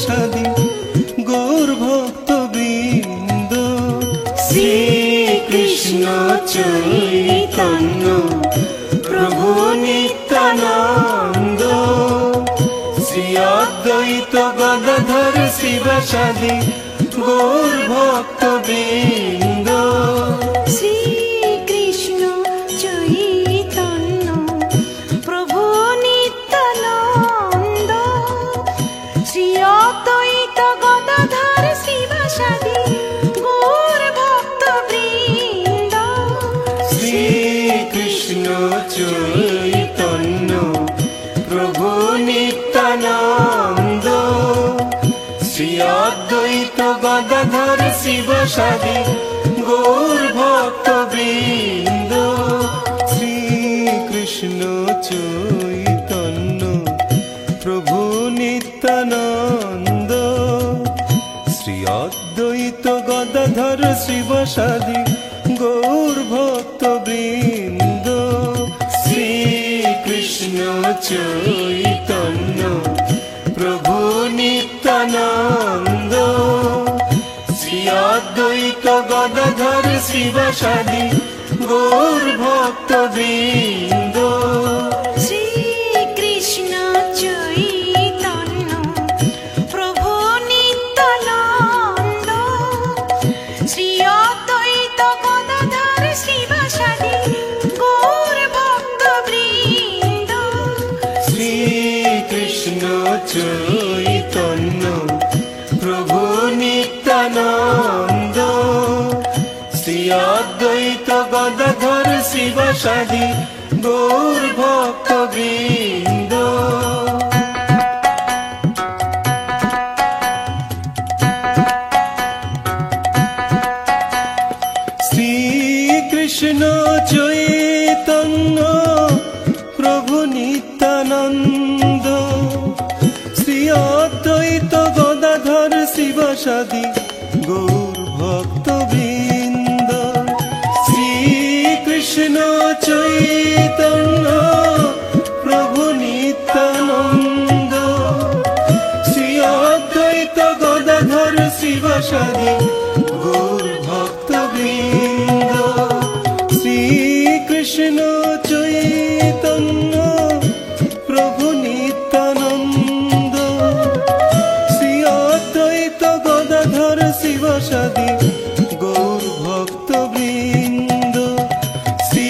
শিবাসাদি গৌর ভক্তবৃন্দ। শ্রী কৃষ্ণ চৈতন্য প্রভু নিত্যানন্দ, শ্রী অদ্বৈত গদাধর শিবাসাদি গৌর ভক্তবৃন্দ। শ্রী কৃষ্ণ চৈতন্য প্রভু নিত্যানন্দ, শ্রী অদ্বৈত গদাধর শিবাসাদি গৌর ভক্তবৃন্দ। শ্রী কৃষ্ণ চৈতন্য প্রভু নিত্যানন্দ, শ্রী অদ্বৈত গদাধর শিবাসাদি গৌর ভক্তবৃন্দ। শ্রী কৃষ্ণ চৈতন্য প্রভু নিত্যানন্দ, শ্রী অদ্বৈত গদাধর শিবাসাদি গৌর ভক্তবৃন্দ। শ্রী কৃষ্ণ চৈতন্য প্রভু নিত্যানন্দ, শ্রী অদ্বৈত গদাধর শিবাসাদি গৌর ভক্তবৃন্দ। শ্রী কৃষ্ণ চৈতন্য প্রভু নিত্যানন্দ, শ্রী অদ্বৈত গদাধর শিবাসাদি গৌর ভক্তবৃন্দ। শ্রী কৃষ্ণ চৈতন্য প্রভু নিত্যানন্দ, শ্রী অদ্বৈত গদাধর শিবাসাদি গৌর ভক্তবৃন্দ। শ্রী কৃষ্ণ চৈতন্য প্রভু নিত্যানন্দ, শ্রী অদ্বৈত গদাধর শিবাসাদি গৌর ভক্তবৃন্দ। শ্রী কৃষ্ণ চৈতন্য প্রভু নিত্যানন্দ, শ্রী অদ্বৈত গদাধর শিবাসাদি গৌর ভক্তবৃন্দ। শ্রী কৃষ্ণ চৈতন্য প্রভু নিত্যানন্দ, শ্রী অদ্বৈত গদাধর শিবাসাদি গৌর ভক্তবৃন্দ। শ্রী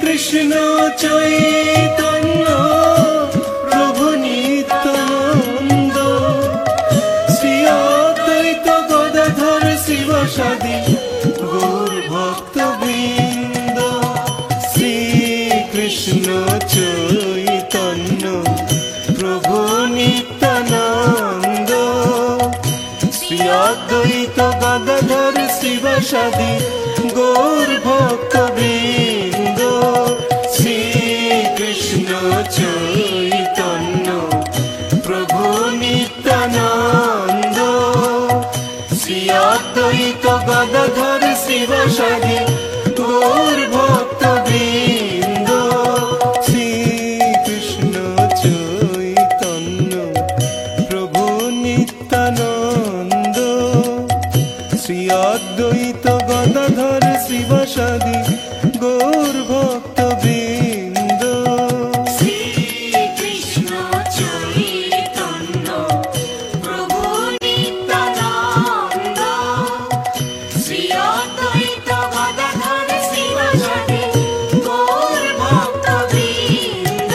কৃষ্ণ চৈতন্য প্রভু নিত্যানন্দ, শ্রী অদ্বৈত গদাধর শিবাসাদি গৌর ভক্তবৃন্দ। শ্রী কৃষ্ণ চৈতন্য প্রভু নিত্যানন্দ, শ্রী অদ্বৈত গদাধর শিবাসাদি গৌর ভক্তবৃন্দ। শ্রী কৃষ্ণ চৈতন্য প্রভু নিত্যানন্দ, শ্রী অদ্বৈত গদাধর শিবাসাদি গৌর ভক্তবৃন্দ। শ্রী কৃষ্ণ চৈতন্য প্রভু নিত্যানন্দ, শ্রী অদ্বৈত গদাধর শিবাসাদি গৌর ভক্তবৃন্দ। শ্রী কৃষ্ণ চৈতন্য প্রভু নিত্যানন্দ, শ্রী অদ্বৈত গদাধর শিবাসাদি গৌর ভক্তবৃন্দ।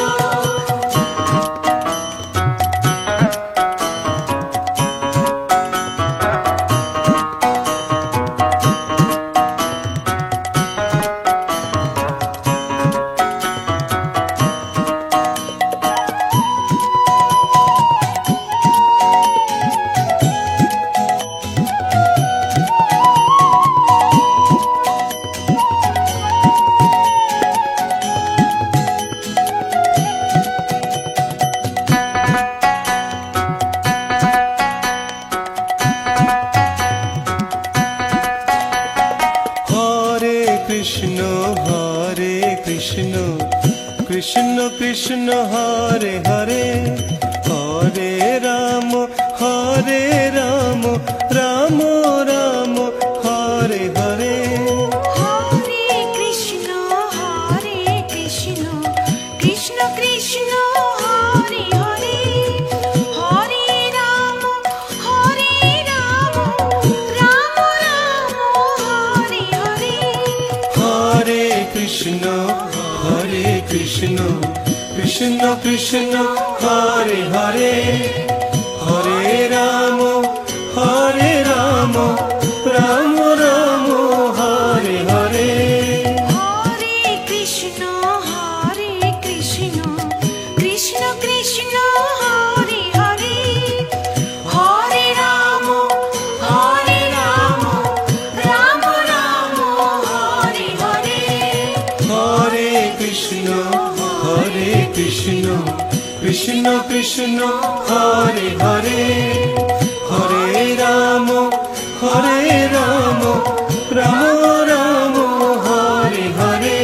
কৃষ্ণ কৃষ্ণ হরে হরে, হরে রাম হরে রাম রাম হরে হরে। হরে কৃষ্ণ কৃষ্ণ কৃষ্ণ হরে হরে, হরে রাম রাম রাম হরে হরে। হরে কৃষ্ণ কৃষ্ণ কৃষ্ণ হরে হরে, হরে রাম রাম রাম হরে হরে। হরে কৃষ্ণ কৃষ্ণ কৃষ্ণ হরে হরে, হরে রাম রাম রাম হরে হরে। হরে কৃষ্ণ কৃষ্ণ কৃষ্ণ হরে হরে, হরে রাম রাম রাম হরে হরে।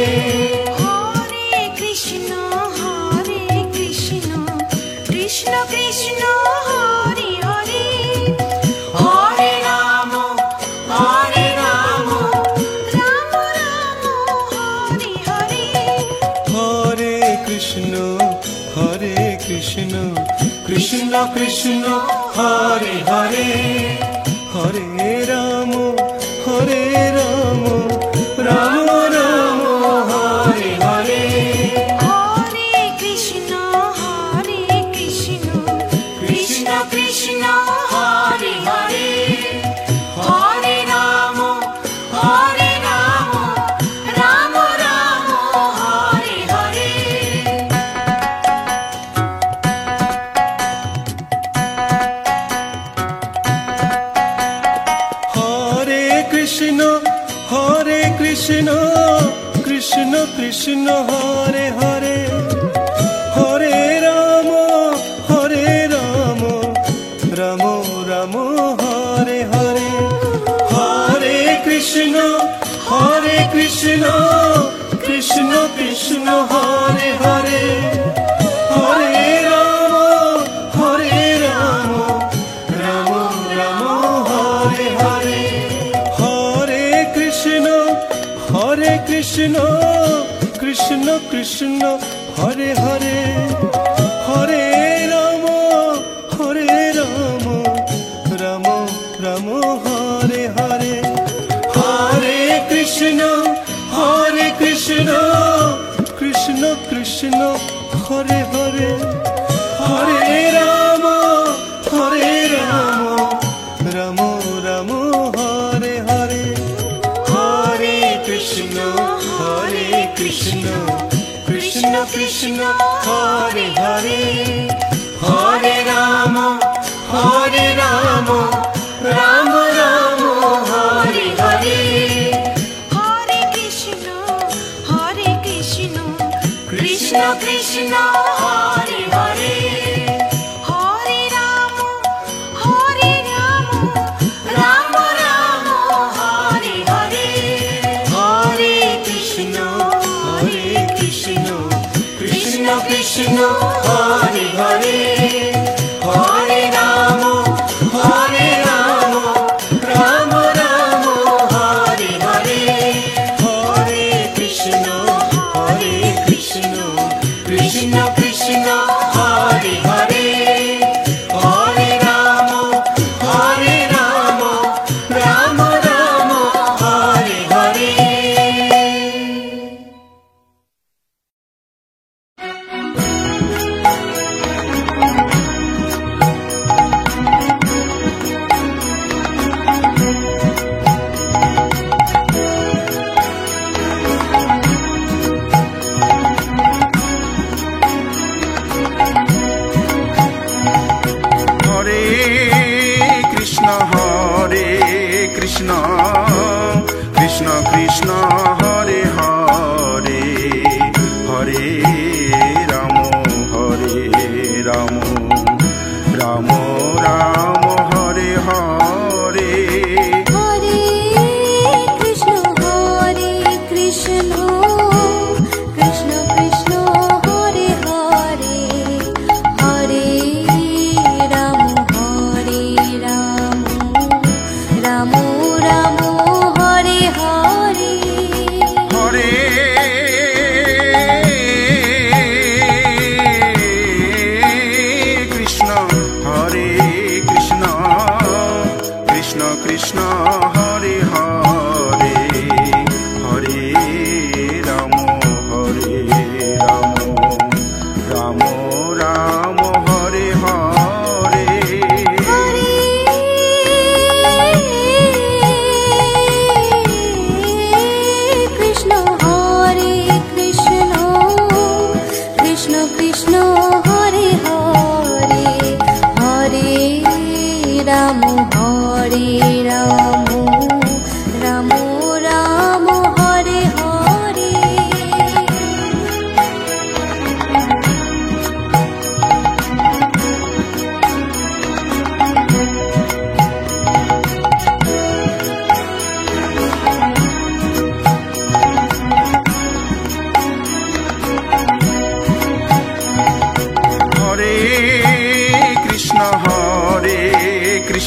হরে কৃষ্ণ কৃষ্ণ কৃষ্ণ হরে হরে, হরে রাম রাম রাম হরে হরে। হরে কৃষ্ণ কৃষ্ণ কৃষ্ণ হরে হরে, হরে রাম রাম রাম হরে হরে। হরে কৃষ্ণ কৃষ্ণ কৃষ্ণ হরে হরে, হরে রাম রাম রাম হরে হরে। হরে কৃষ্ণ কৃষ্ণ কৃষ্ণ হরে হরে, হরে রাম রাম রাম হরে হরে। হরে কৃষ্ণ কৃষ্ণ কৃষ্ণ হরে হরে, হরে রাম রাম রাম হরে হরে। হরে কৃষ্ণ কৃষ্ণ কৃষ্ণ হরে হরে, হরে রাম রাম রাম হরে হরে। হরে কৃষ্ণ কৃষ্ণ কৃষ্ণ হরে হরে, হরে রাম রাম রাম হরে হরে। হরে কৃষ্ণ কৃষ্ণ কৃষ্ণ হরে হরে, হরে রাম রাম রাম হরে হরে। হরে কৃষ্ণ কৃষ্ণ কৃষ্ণ হরে হরে, হরে রাম রাম রাম হরে হরে। হরে কৃষ্ণ কৃষ্ণ কৃষ্ণ হরে হরে, হরে রাম রাম রাম হরে হরে। হরে কৃষ্ণ কৃষ্ণ কৃষ্ণ হরে হরে, হরে রাম রাম রাম হরে হরে।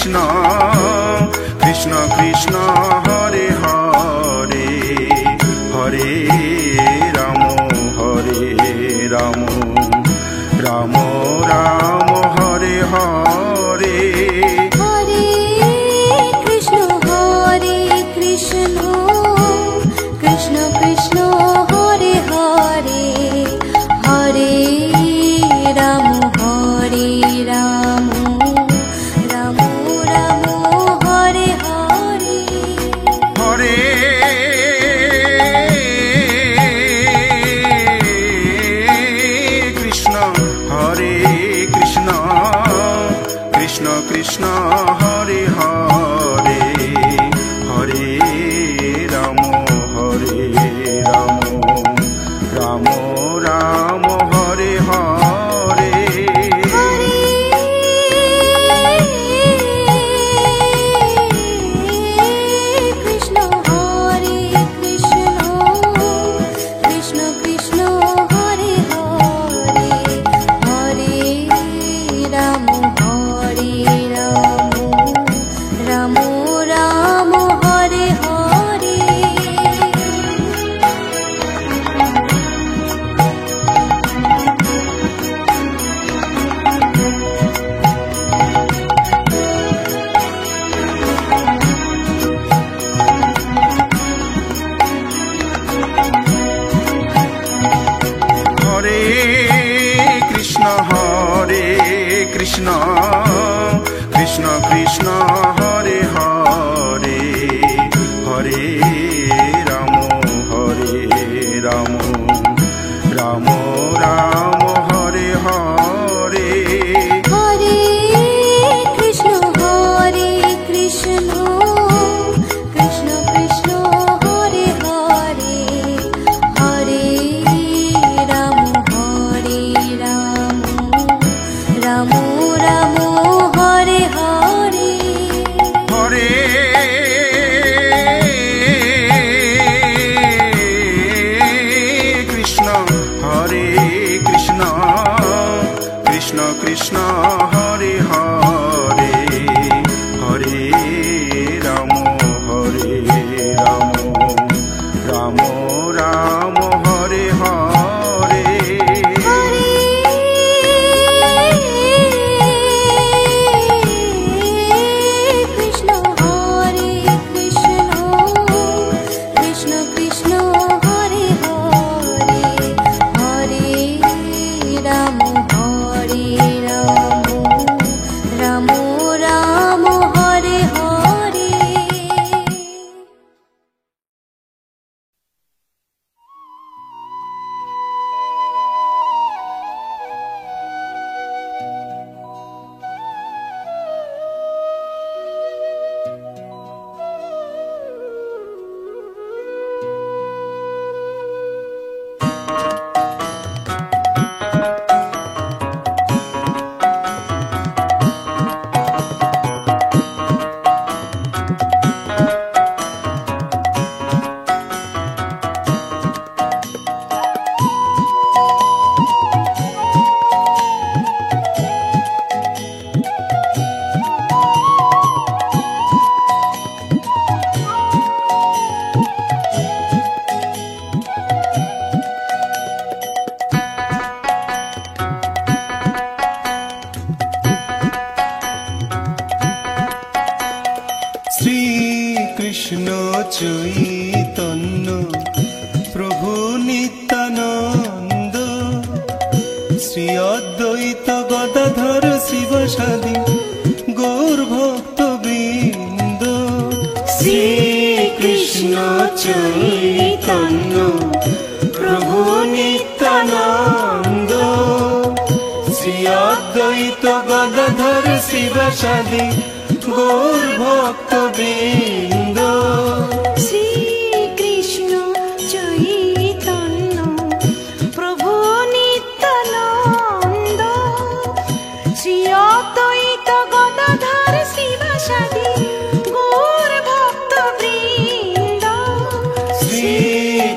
কৃষ্ণ কৃষ্ণ কৃষ্ণ হরে হরে হরে রাম রাম রাম রাম হরে হরে হরে কৃষ্ণ কৃষ্ণ কৃষ্ণ কৃষ্ণ হরে হরে হরে রাম রাম রাম রাম হরে হরে হরে কৃষ্ণ কৃষ্ণ কৃষ্ণ কৃষ্ণ হরে হরে হরে রাম রাম রাম রাম হরে হরে হরে কৃষ্ণ কৃষ্ণ কৃষ্ণ কৃষ্ণ হরে হরে হরে রাম রাম রাম হরে হরে হরে কৃষ্ণ কৃষ্ণ কৃষ্ণ কৃষ্ণ হরে হরে হরে রাম রাম রাম রাম হরে হরে হরে কৃষ্ণ কৃষ্ণ কৃষ্ণ কৃষ্ণ হরে হরে হরে রাম রাম রাম হরে হরে হরে কৃষ্ণ কৃষ্ণ কৃষ্ণ কৃষ্ণ হরে হরে হরে রাম রাম রাম হরে হরে হরে কৃষ্ণ কৃষ্ণ কৃষ্ণ কৃষ্ণ হরে হরে হরে রাম রাম রাম হরে হরে কৃষ্ণ চৈতন্য প্রভু নিত্যানন্দ শ্রী অদ্বৈত গদাধর শিবসাদী গৌর ভক্ত বৃন্দ শ্রী কৃষ্ণ চৈতন্য প্রভু নিত্যানন্দ শ্রী অদ্বৈত গদাধর শিবসাদী গৌর ভক্ত বৃন্দ শ্রী কৃষ্ণ চৈতন্য প্রভু নিত্যানন্দ শ্রী অদ্বৈত গদাধর শিবসাদী গৌর ভক্ত বৃন্দ শ্রী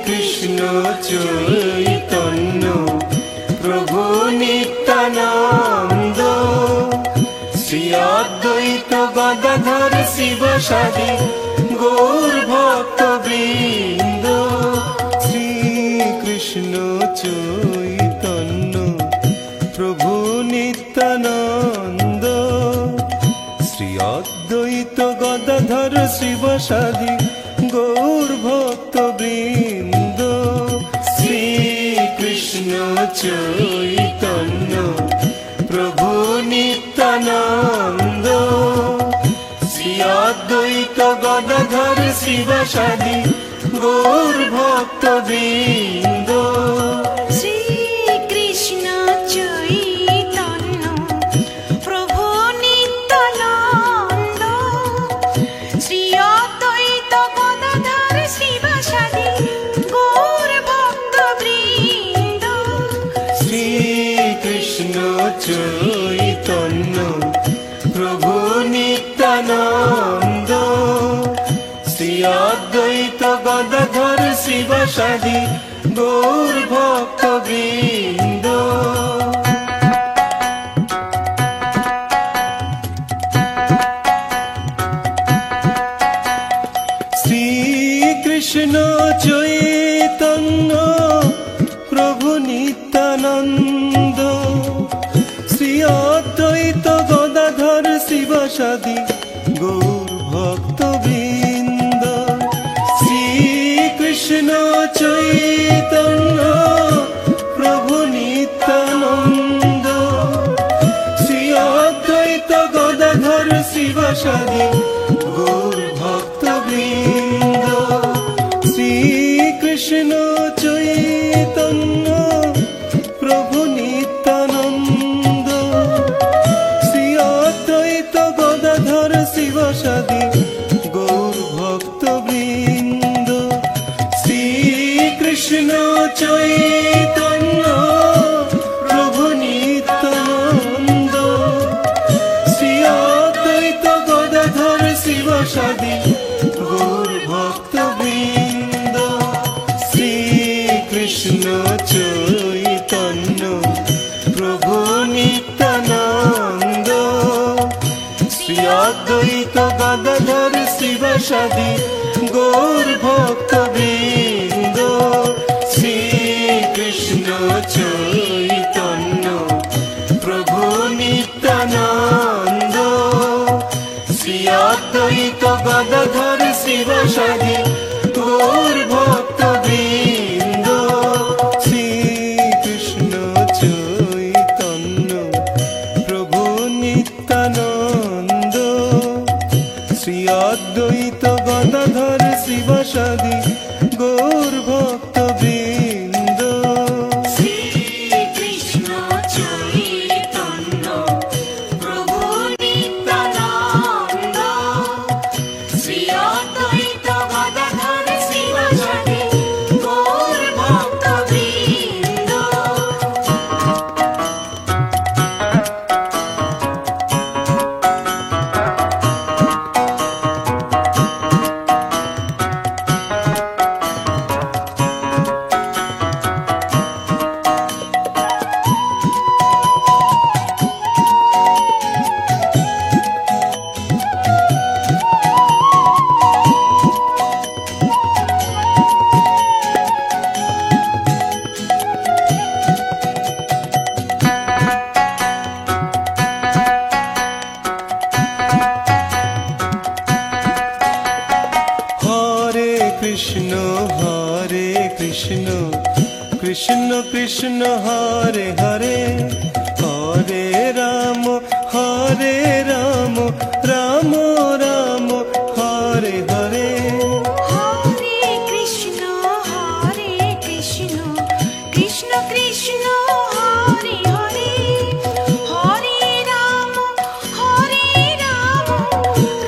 কৃষ্ণ চৈতন্য প্রভু নিত্যানন্দ শ্রী অদ্বৈত গদাধর গদাধর শিবসাদী গৌর ভক্ত বৃন্দ। শ্রীকৃষ্ণ চৈতন্য প্রভু নিত্যানন্দ, শ্রী অদ্বৈত গদাধর শিবসাদী গৌর ভক্ত বৃন্দ। শ্রীকৃষ্ণ চৈতন্য প্রভু নিত্যানন্দ, শ্রী অদ্বৈত গদাধর শিবসাদী গৌর ভক্ত বৃন্দ। শ্রীকৃষ্ণ চৈতন্য প্রভু নিত্যানন্দ, শ্রী অদ্বৈত গদাধর শিবসাদী গৌর ভক্ত বৃন্দ। শ্রীকৃষ্ণ চৈতন্য প্রভু নিত্যানন্দ, শ্রী অদ্বৈত গদাধর শিবসাদী গৌর ভক্ত বৃন্দ। শ্রীকৃষ্ণ চৈতন্য প্রভু নিত্যানন্দ, শ্রী অদ্বৈত গদাধর শিবসাদী গৌর ভক্ত বৃন্দ। শ্রীকৃষ্ণ চৈতন্য প্রভু নিত্যানন্দ, শ্রী অদ্বৈত গদাধর শিবসাদী গৌর ভক্ত বৃন্দ। শ্রীকৃষ্ণ চৈতন্য প্রভু নিত্যানন্দ, শ্রী অদ্বৈত গদাধর শিবসাদী গৌর ভক্ত বৃন্দ। শ্রীকৃষ্ণ চৈতন্য প্রভু নিত্যানন্দ, শ্রী অদ্বৈত গদাধর শিবসাদী গৌর ভক্ত বৃন্দ। শ্রীকৃষ্ণ চৈতন্য প্রভু নিত্যানন্দ, শ্রী অদ্বৈত গদাধর শিবসাদী গৌর ভক্ত বৃন্দ। শ্রীকৃষ্ণ চৈতন্য প্রভু নিত্যানন্দ, শ্রী অদ্বৈত গদাধর শিবসাদী গৌর ভক্ত বৃন্দ। শ্রীকৃষ্ণ চৈতন্য প্রভু নিত্যানন্দ, শ্রী অদ্বৈত গদাধর শিবসাদী গৌর ভক্ত বৃন্দ। শ্রীকৃষ্ণ চৈতন্য প্রভু নিত্যানন্দ, শ্রী অদ্বৈত গদাধর শিবসাদী গৌর ভক্ত বৃন্দ। কৃষ্ণ কৃষ্ণ হরে হরে, হরে রাম রাম রাম হরে হরে। হরে কৃষ্ণ কৃষ্ণ কৃষ্ণ হরে হরে, হরে রাম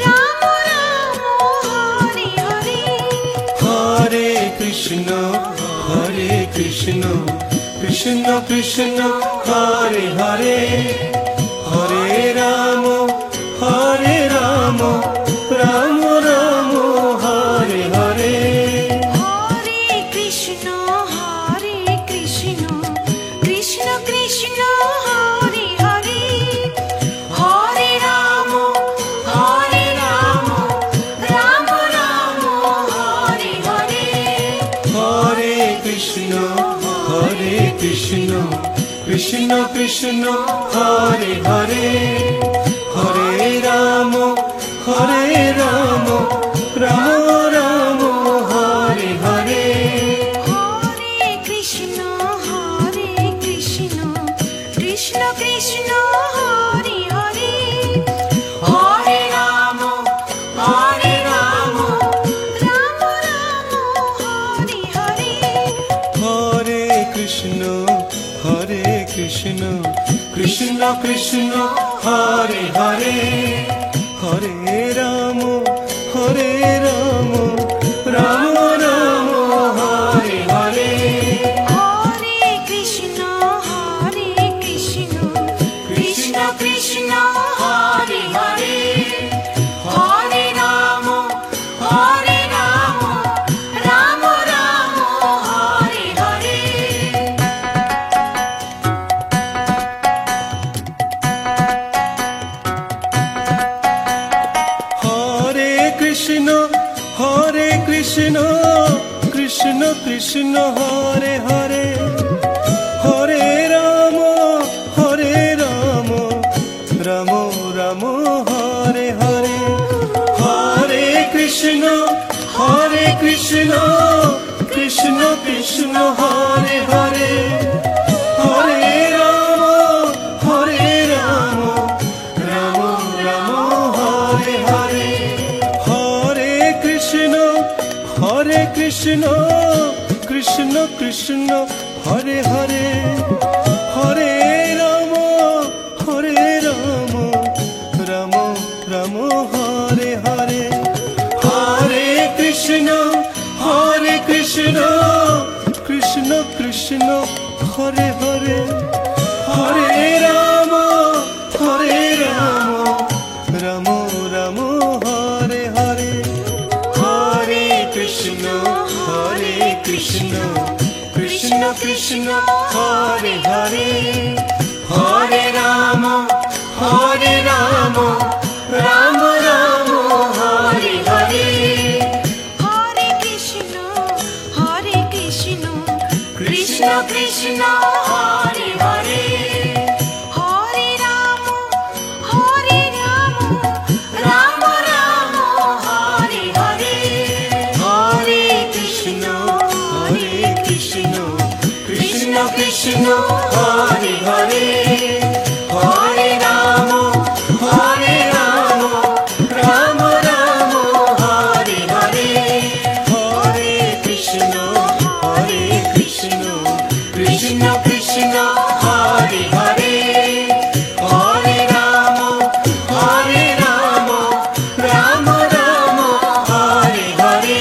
রাম রাম হরে হরে। হরে কৃষ্ণ কৃষ্ণ কৃষ্ণ হরে হরে, হরে রাম রাম রাম হরে হরে। হরে কৃষ্ণ কৃষ্ণ কৃষ্ণ হরে হরে, হরে Ram Ram Hare Krishna, Krishna Krishna, Hare Hare, Hare Rama, Hare Rama, Rama Rama, Hare Hare. Hare Krishna, Krishna Krishna, Hare Hare, Hare Rama, Hare Rama, Rama Rama, Hare Hare. Hare Krishna, Krishna Krishna, Hare Hare, Hare Rama, Hare Rama, Rama Rama, Hare Hare. Hare Krishna, Krishna Krishna, Hare Hare, Hare Rama, Hare Rama, Rama Rama, Hare Hare. Hare Krishna, Krishna Krishna, Hare Hare, Hare Rama, Hare Rama, Rama Rama, Hare Hare. Hare Krishna, Krishna Krishna, Hare Hare, Hare Rama, Hare Rama, Rama Rama, Hare Hare. Hare Krishna, Krishna Krishna, Hare Hare, Hare Rama, Hare Rama, Rama Rama, Hare Hare. Hare Krishna, Krishna Krishna, Hare Hare, Hare Rama, Hare Rama, Rama Rama, Hare Hare. Hare Krishna, Krishna Krishna, Hare Hare, Hare Rama, Hare Rama, Rama Rama, Hare Hare. Hare Krishna, Krishna Krishna, Hare Hare, Hare Rama, Hare Rama, Rama Rama, Hare Hare. Hare Krishna, Krishna Krishna, Hare Hare, Hare Rama, Hare Rama, Rama Rama, Hare Hare. Hare Krishna, Krishna Krishna, Hare Hare, Hare Rama, Hare Rama, Rama Rama, Hare Hare.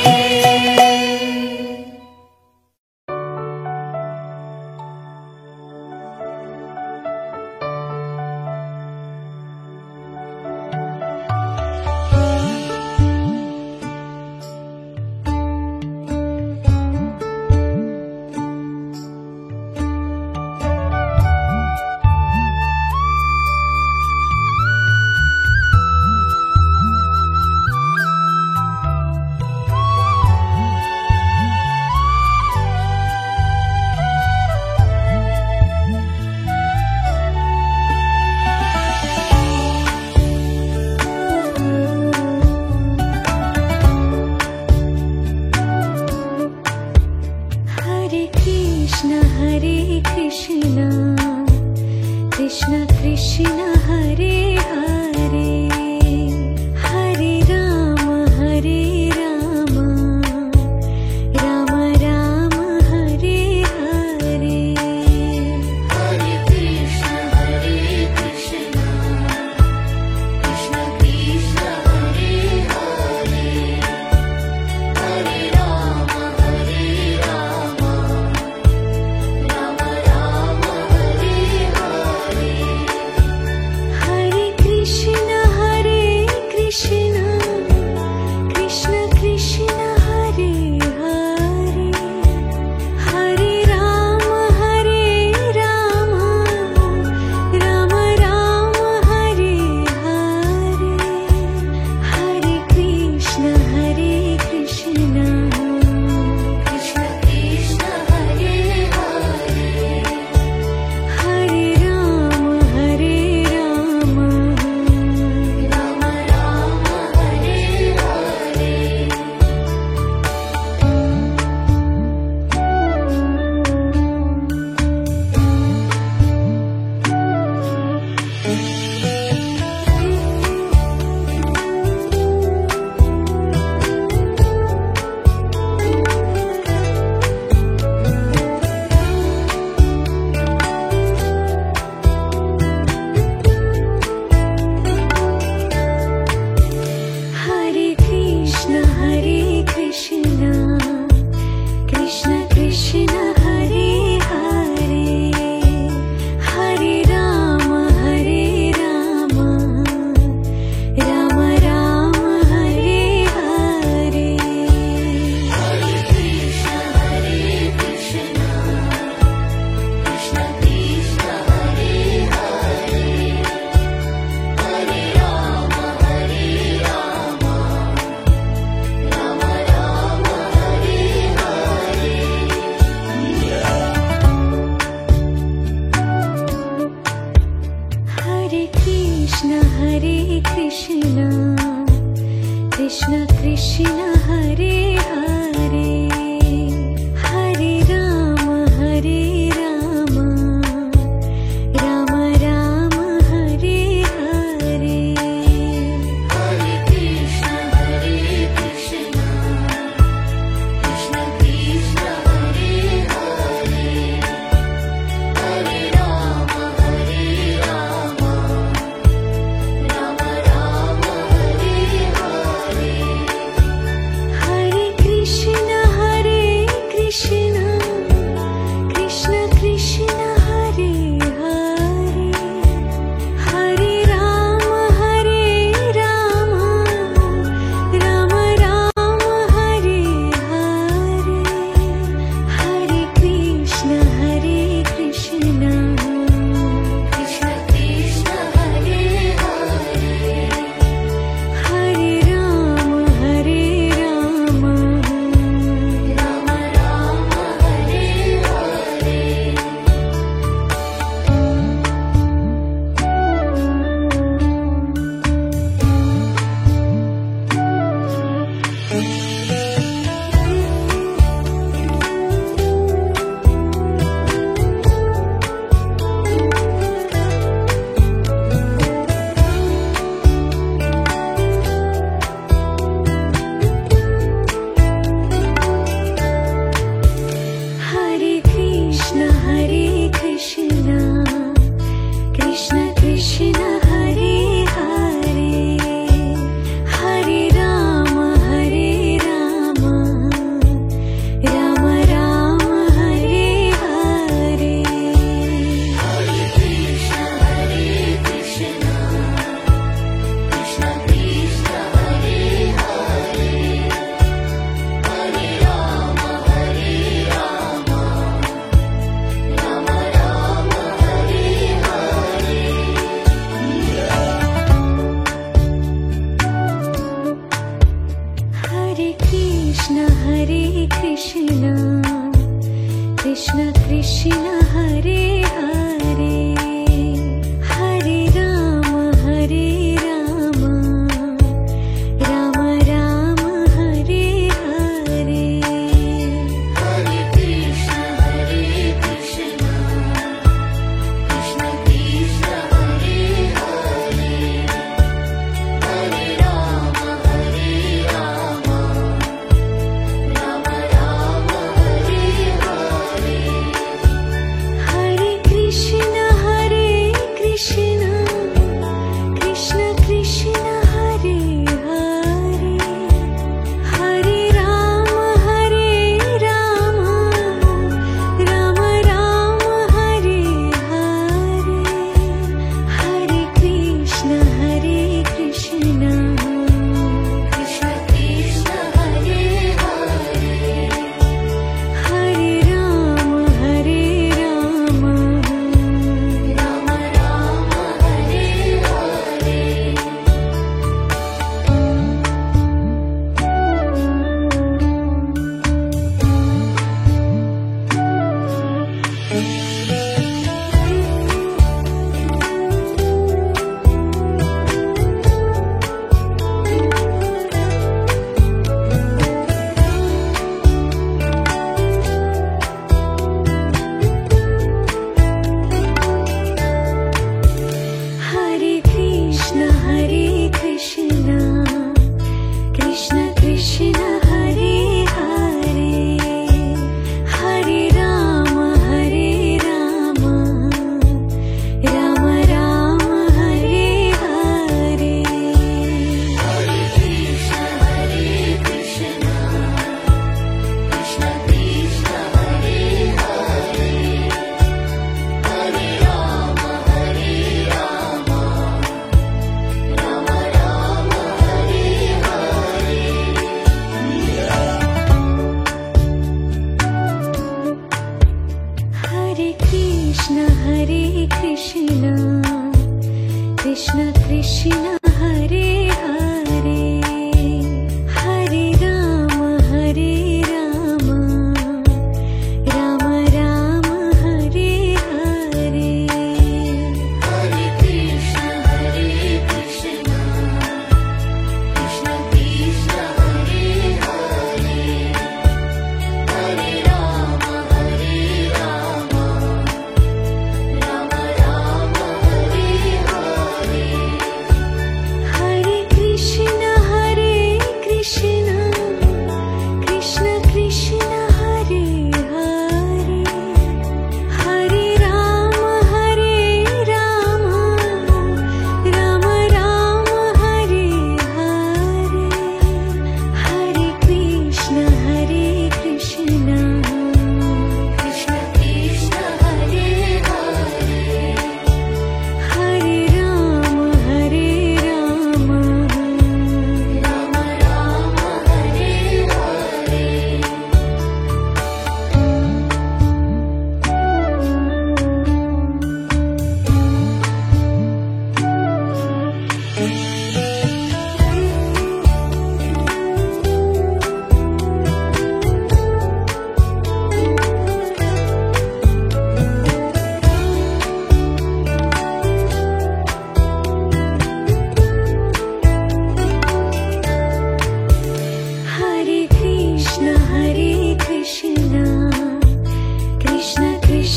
Hare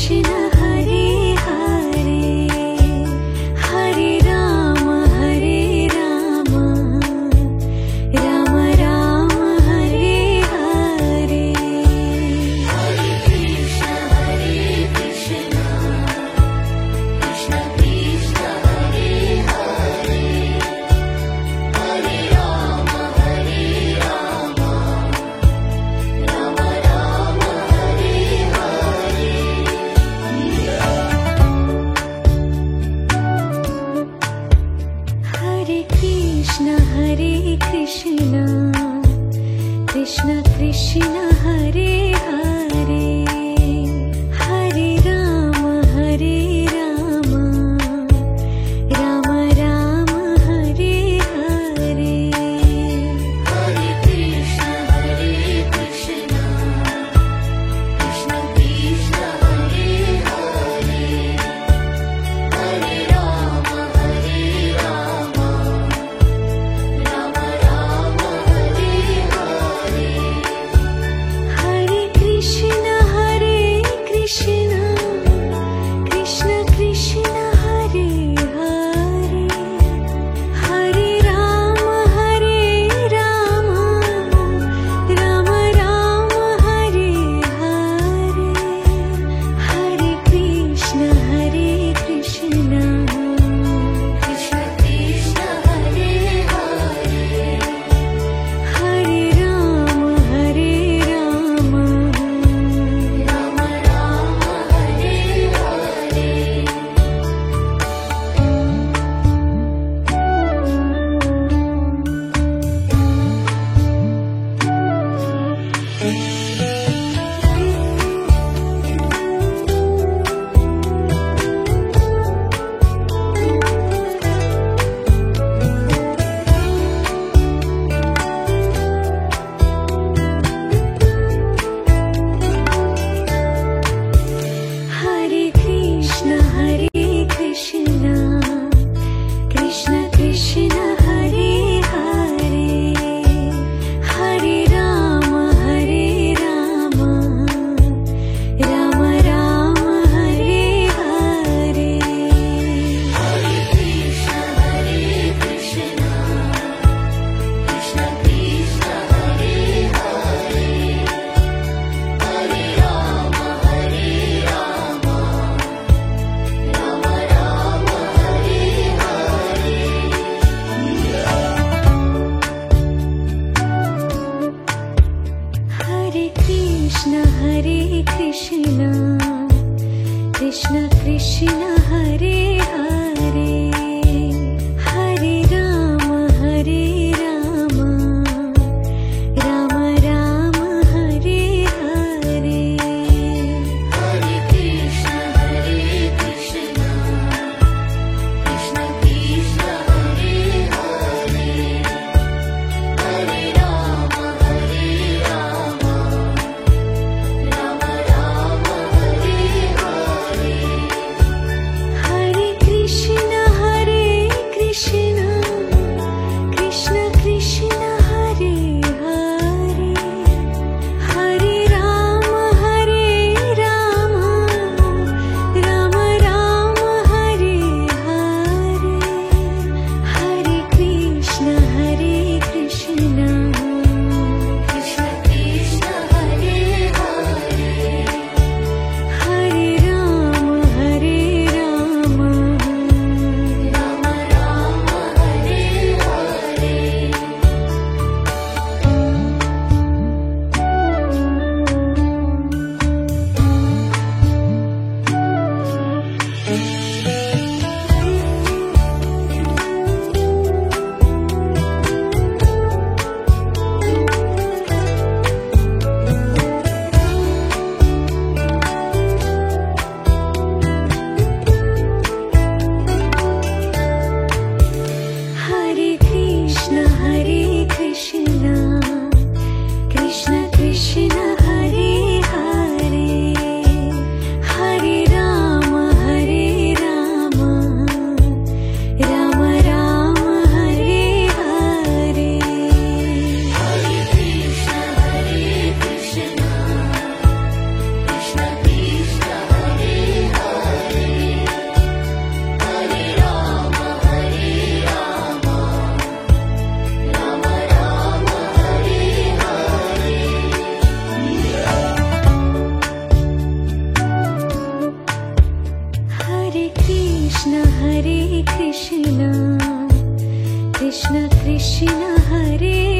Krishna Krishna Krishna Hare Hare